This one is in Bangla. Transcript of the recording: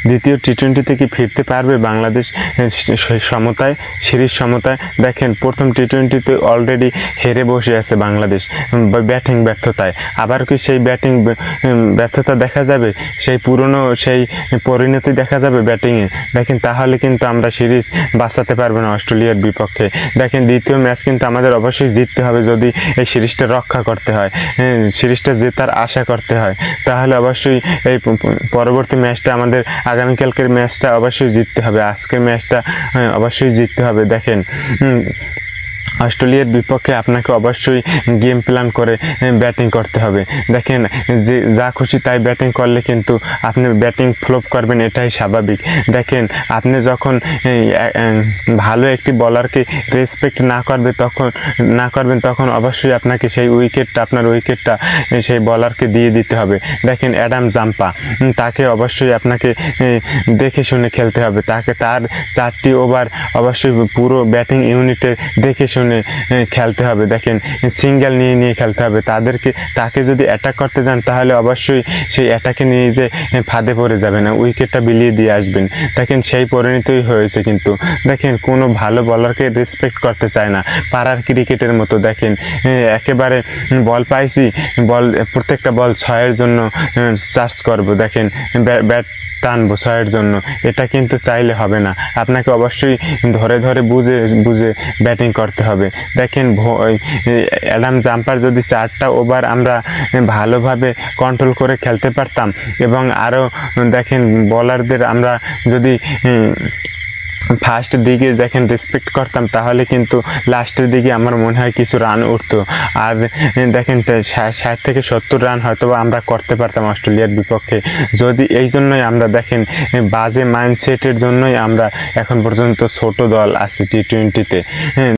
দ্বিতীয় টি-20 কি ফিরতে পারবে বাংলাদেশ সমতায়, সিরিজ সমতায়? দেখেন প্রথম টি-20তে অলরেডি হেরে বসে আছে বাংলাদেশ ব্যাটিং ব্যর্থতায়। আবার কি সেই ব্যাটিং ব্যর্থতা দেখা যাবে, সেই পুরনো সেই পরিণতি দেখা যাবে ব্যাটিংয়ে? দেখেন তাহলে কিন্তু আমরা সিরিজ বাঁচাতে পারবো না অস্ট্রেলিয়ার বিপক্ষে। দেখেন দ্বিতীয় ম্যাচ কিন্তু আমাদের অবশ্যই জিততে হবে যদি এই সিরিজটা রক্ষা করতে হয়, সিরিজটা জেতার আশা করতে হয়। তাহলে অবশ্যই এই পরবর্তী ম্যাচটা আমাদের আগামীকালকের ম্যাচটা অবশ্যই জিততে হবে, আজকের ম্যাচটা অবশ্যই জিততে হবে। দেখেন অস্ট্রেলিয়ার বিপক্ষে আপনাকে অবশ্যই গেম প্ল্যান করে ব্যাটিং করতে হবে। দেখেন যে যা খুশি তাই ব্যাটিং করলে কিন্তু আপনি ব্যাটিং ফ্লপ করবেন, এটাই স্বাভাবিক। দেখেন আপনি যখন ভালো একটি বলারকে রেসপেক্ট না করবেন তখন অবশ্যই আপনাকে সেই আপনার উইকেটটা সেই বলারকে দিয়ে দিতে হবে। দেখেন অ্যাডাম জাম্পা, তাকে অবশ্যই আপনাকে দেখে শুনে খেলতে হবে, তার 4টি ওভার অবশ্যই পুরো ব্যাটিং ইউনিটে দেখে শুনে খেলতে হবে। দেখেন সিঙ্গেল নিয়ে খেলতে হবে। তাকে যদি অ্যাটাক করতে যান তাহলে অবশ্যই সেই অ্যাটাকে নিয়ে যে ফাঁদে পড়ে যাবে না, উইকেটটা বিলিয়ে দিয়ে আসবেন। দেখেন সেই পরিণতই হয়েছে। কিন্তু দেখেন কোনো ভালো বলারকে রেসপেক্ট করতে চায় না, পাড়ার ক্রিকেটের মতো। দেখেন একেবারে বল পাইছি, প্রত্যেকটা বল 6-এর জন্য চার্জ করব, দেখেন ব্যাট টানবো 6-এর জন্য, এটা কিন্তু চাইলে হবে না। আপনাকে অবশ্যই ধরে বুঝে ব্যাটিং করতে হবে। দেখেন অ্যাডাম জাম্পার যদি 4টা ওভার আমরা ভালোভাবে কন্ট্রোল করে খেলতে পারতাম এবং আরও দেখেন বলারদের আমরা যদি ফার্স্ট দিকে দেখেন রেসপেক্ট করতাম তাহলে কিন্তু লাস্টের দিকে আমার মনে হয় কিছু রান উঠতো। আর দেখেন 60 থেকে 70 রান হয়তো আমরা করতে পারতাম অস্ট্রেলিয়ার বিপক্ষে। যদি এই জন্যই আমরা দেখেন বাজে মাইন্ডসেটের জন্যই আমরা এখন পর্যন্ত ছোট দল আছি টি-20-তে।